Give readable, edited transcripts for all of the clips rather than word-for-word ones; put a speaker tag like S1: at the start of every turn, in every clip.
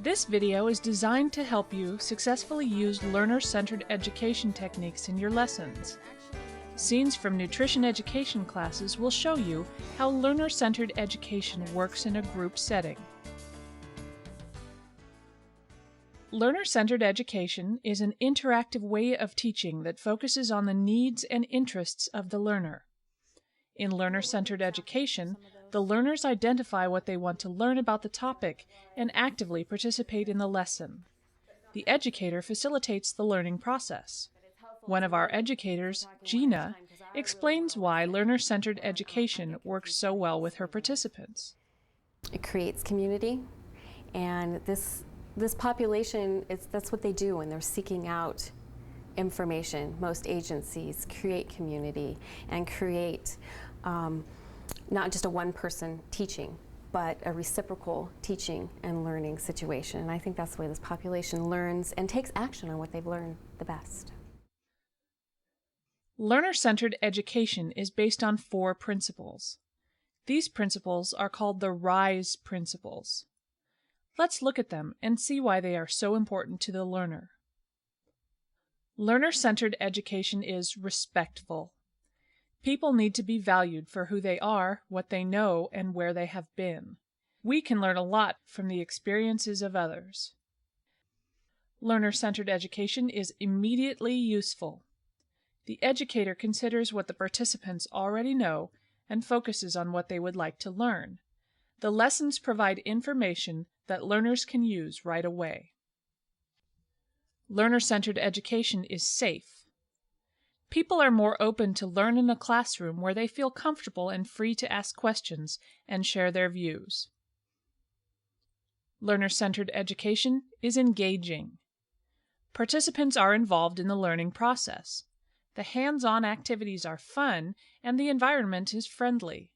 S1: This video is designed to help you successfully use learner-centered education techniques in your lessons. Scenes from nutrition education classes will show you how learner-centered education works in a group setting. Learner-centered education is an interactive way of teaching that focuses on the needs and interests of the learner. In learner-centered education, the learners identify what they want to learn about the topic and actively participate in the lesson. The educator facilitates the learning process. One of our educators, Gina, explains why learner-centered education works so well with her participants.
S2: It creates community, and this population, that's what they do when they're seeking out information. Most agencies create community and create not just a one-person teaching, but a reciprocal teaching and learning situation. And I think that's the way this population learns and takes action on what they've learned the best.
S1: Learner-centered education is based on 4 principles. These principles are called the RISE principles. Let's look at them and see why they are so important to the learner. Learner-centered education is respectful. People need to be valued for who they are, what they know, and where they have been. We can learn a lot from the experiences of others. Learner-centered education is immediately useful. The educator considers what the participants already know and focuses on what they would like to learn. The lessons provide information that learners can use right away. Learner-centered education is safe. People are more open to learn in a classroom where they feel comfortable and free to ask questions and share their views. Learner-centered education is engaging. Participants are involved in the learning process. The hands-on activities are fun and the environment is friendly.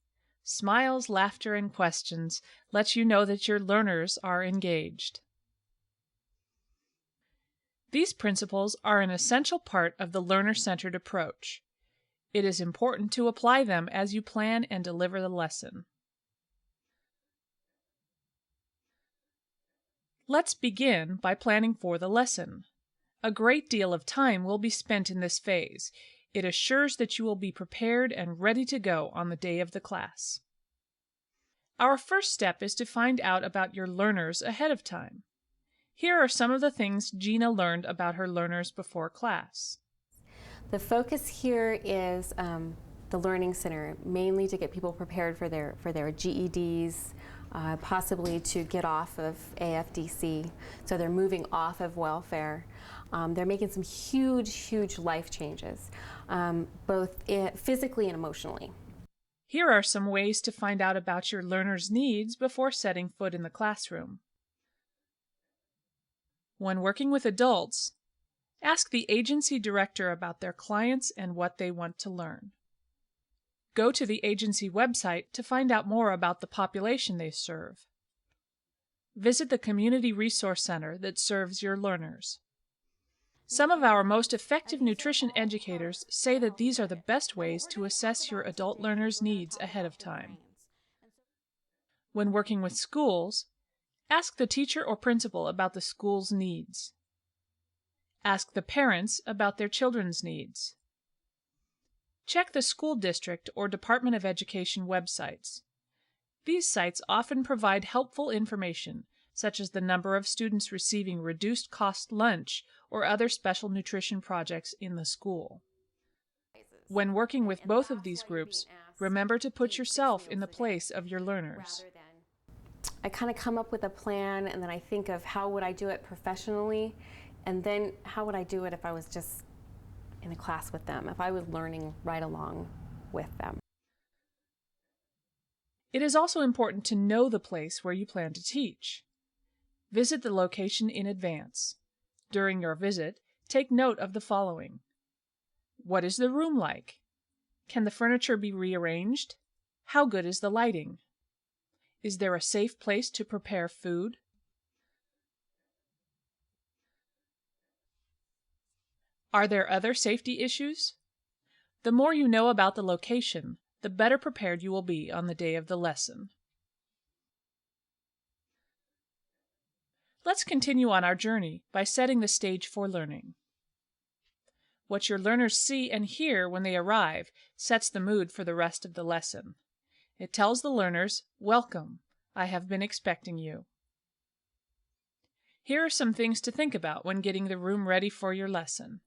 S1: Smiles, laughter, and questions let you know that your learners are engaged. These principles are an essential part of the learner-centered approach. It is important to apply them as you plan and deliver the lesson. Let's begin by planning for the lesson. A great deal of time will be spent in this phase. It assures that you will be prepared and ready to go on the day of the class. Our first step is to find out about your learners ahead of time. Here are some of the things Gina learned about her learners before class.
S2: The focus here is the Learning Center, mainly to get people prepared for their GEDs, possibly to get off of AFDC, so they're moving off of welfare. They're making some huge life changes, both physically and emotionally.
S1: Here are some ways to find out about your learners' needs before setting foot in the classroom. When working with adults, ask the agency director about their clients and what they want to learn. Go to the agency website to find out more about the population they serve. Visit the Community Resource Center that serves your learners. Some of our most effective nutrition educators say that these are the best ways to assess your adult learners' needs ahead of time. When working with schools, ask the teacher or principal about the school's needs. Ask the parents about their children's needs. Check the school district or Department of Education websites. These sites often provide helpful information, such as the number of students receiving reduced-cost lunch or other special nutrition projects in the school. When working with both of these groups, remember to put yourself in the place of your learners.
S2: I kind of come up with a plan, and then I think of how would I do it professionally, and then how would I do it if I was just in a class with them, if I was learning right along with them.
S1: It is also important to know the place where you plan to teach. Visit the location in advance. During your visit, take note of the following. What is the room like? Can the furniture be rearranged? How good is the lighting? Is there a safe place to prepare food? Are there other safety issues? The more you know about the location, the better prepared you will be on the day of the lesson. Let's continue on our journey by setting the stage for learning. What your learners see and hear when they arrive sets the mood for the rest of the lesson. It tells the learners, "Welcome, I have been expecting you." Here are some things to think about when getting the room ready for your lesson.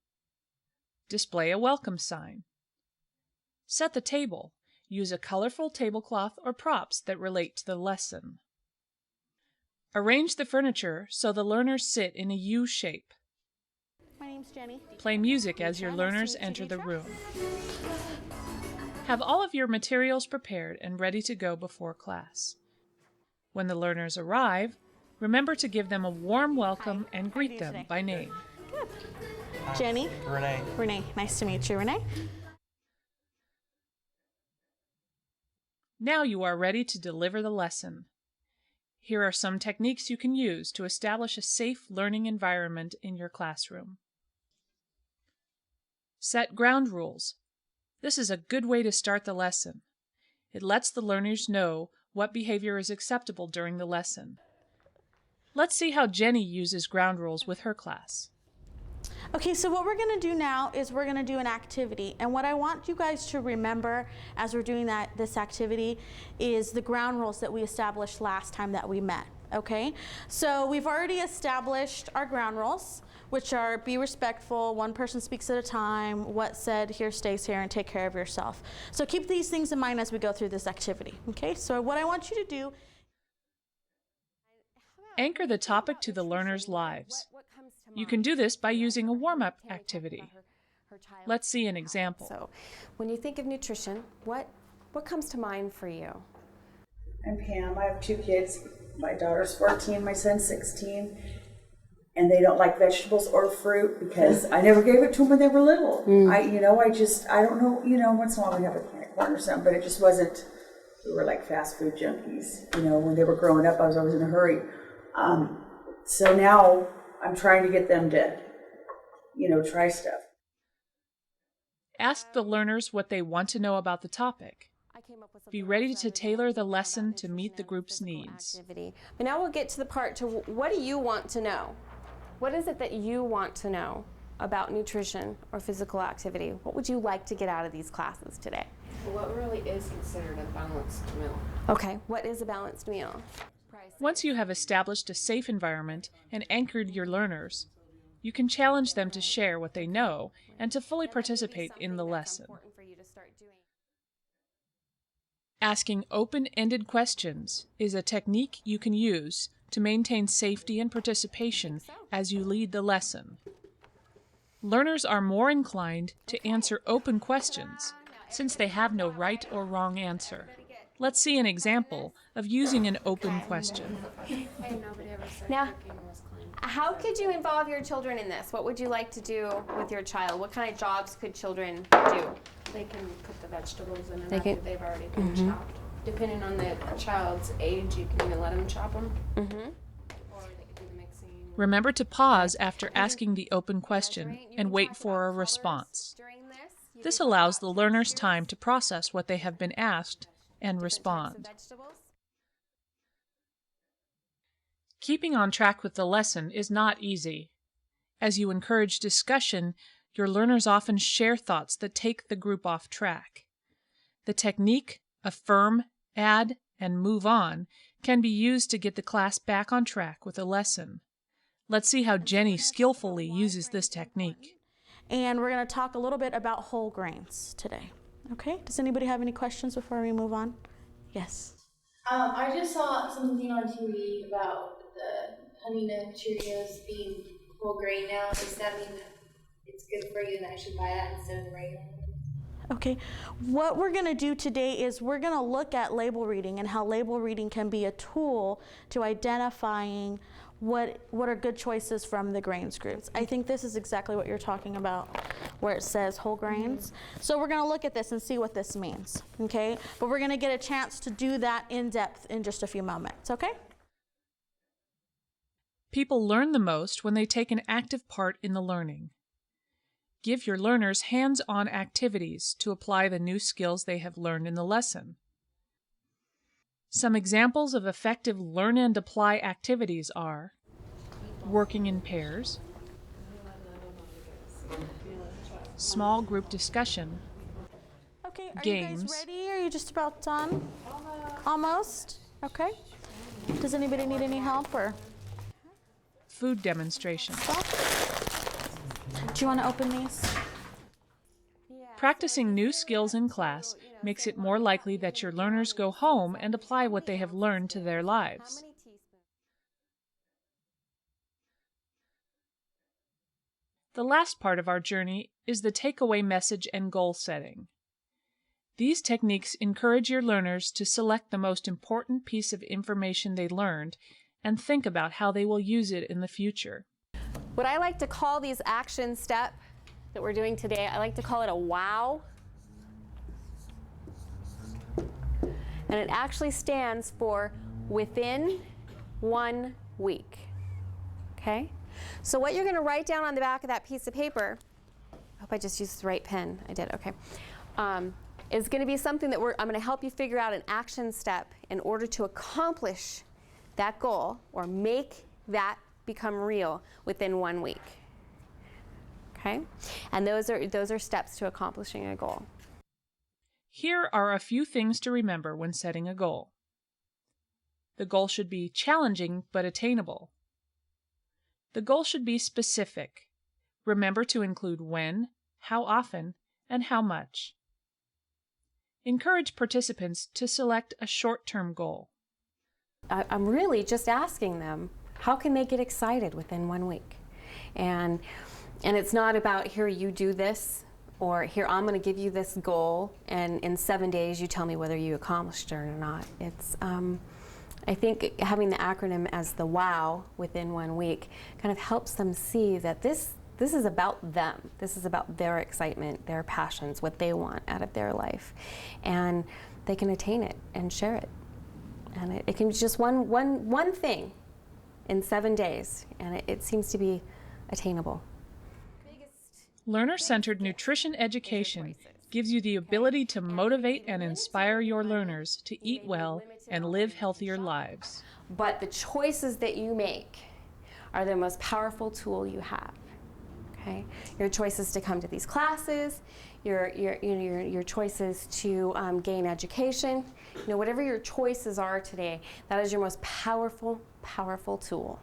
S1: Display a welcome sign. Set the table. Use a colorful tablecloth or props that relate to the lesson. Arrange the furniture so the learners sit in a U shape.
S3: My name's Jenny.
S1: Play music as your learners enter the room. Have all of your materials prepared and ready to go before class. When the learners arrive, remember to give them a warm welcome and greet them by name.
S3: Good. Jenny.
S4: Renee.
S3: Renee. Nice to meet you, Renee.
S1: Now you are ready to deliver the lesson. Here are some techniques you can use to establish a safe learning environment in your classroom. Set ground rules. This is a good way to start the lesson. It lets the learners know what behavior is acceptable during the lesson. Let's see how Jenny uses ground rules with her class.
S3: Okay, so what we're going to do now is we're going to do an activity. And what I want you guys to remember as we're doing this activity is the ground rules that we established last time that we met. Okay, so we've already established our ground rules, which are be respectful, one person speaks at a time, what's said here stays here, and take care of yourself. So keep these things in mind as we go through this activity. Okay, so what I want you to do,
S1: anchor the topic to the learners' lives. You can do this by using a warm-up activity. Let's see an example.
S2: So, when you think of nutrition, what comes to mind for you?
S5: I'm Pam. I have 2 kids. My daughter's 14, my son's 16, and they don't like vegetables or fruit because I never gave it to them when they were little. I don't know, once in a while we have a can of corn or something, but it just wasn't, we were like fast food junkies. When they were growing up, I was always in a hurry. So now I'm trying to get them to, try stuff.
S1: Ask the learners what they want to know about the topic. Be ready to tailor the lesson to meet the group's needs.
S2: But now we'll get to the part to what do you want to know? What is it that you want to know about nutrition or physical activity? What would you like to get out of these classes today?
S6: What really is considered a balanced meal?
S2: Okay, what is a balanced meal?
S1: Once you have established a safe environment and anchored your learners, you can challenge them to share what they know and to fully participate in the lesson. Asking open-ended questions is a technique you can use to maintain safety and participation as you lead the lesson. Learners are more inclined to answer open questions since they have no right or wrong answer. Let's see an example of using an open question.
S2: Now, how could you involve your children in this? What would you like to do with your child? What kind of jobs could children do?
S6: They can put the vegetables in after they've already been chopped. Depending on the child's age, you can even let them chop them. Or they could do the mixing.
S1: Remember to pause after asking the open question and wait for a response. This allows the learners time to process what they have been asked and respond. Keeping on track with the lesson is not easy. As you encourage discussion, your learners often share thoughts that take the group off track. The technique, affirm, add, and move on can be used to get the class back on track with a lesson. Let's see how Jenny skillfully uses this technique.
S3: and we're going to talk a little bit about whole grains today. Okay, does anybody have any questions before we move on? Yes.
S7: I just saw something on TV about the Honey Nut Cheerios being whole grain now. Does that mean that it's good for you and I should buy that instead of the regular one?
S3: Okay, what we're going to do today is we're going to look at label reading and how label reading can be a tool to identifying what are good choices from the grains groups. I think this is exactly what you're talking about, where it says whole grains. So we're going to look at this and see what this means, okay? But we're going to get a chance to do that in depth in just a few moments, okay?
S1: People learn the most when they take an active part in the learning. Give your learners hands-on activities to apply the new skills they have learned in the lesson. Some examples of effective learn and apply activities are working in pairs, small group discussion,
S3: Okay, are
S1: games.
S3: you guys ready? Are you just about done? Almost. Okay. Does anybody need any help or?
S1: food demonstration.
S3: Do you want to open these?
S1: Practicing new skills in class makes it more likely that your learners go home and apply what they have learned to their lives. The last part of our journey is the takeaway message and goal setting. These techniques encourage your learners to select the most important piece of information they learned and think about how they will use it in the future.
S2: What I like to call these action step that we're doing today, I like to call it a WOW. And it actually stands for within 1 week. Okay? So what you're going to write down on the back of that piece of paper, I hope I just used the right pen. I did, okay. Is going to be something that I'm going to help you figure out an action step in order to accomplish that goal or make that become real within 1 week. Okay? And those are steps to accomplishing a goal.
S1: Here are a few things to remember when setting a goal. The goal should be challenging but attainable. The goal should be specific. Remember to include when, how often, and how much. Encourage participants to select a short-term goal.
S2: I'm really just asking them, how can they get excited within 1 week? And it's not about, here, you do this, or here, I'm going to give you this goal, and in 7 days you tell me whether you accomplished it or not. It's, I think having the acronym as the WOW within 1 week kind of helps them see that this is about them. This is about their excitement, their passions, what they want out of their life. And they can attain it and share it. And it can be just one thing in 7 days, and it seems to be attainable.
S1: Learner-centered nutrition education gives you the ability to motivate and inspire your learners to eat well and live healthier lives.
S2: But the choices that you make are the most powerful tool you have. Okay? Your choices to come to these classes, your choices to gain education, whatever your choices are today, that is your most powerful tool.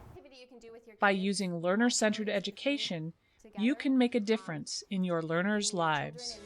S1: By using learner-centered education, you can make a difference in your learners' lives.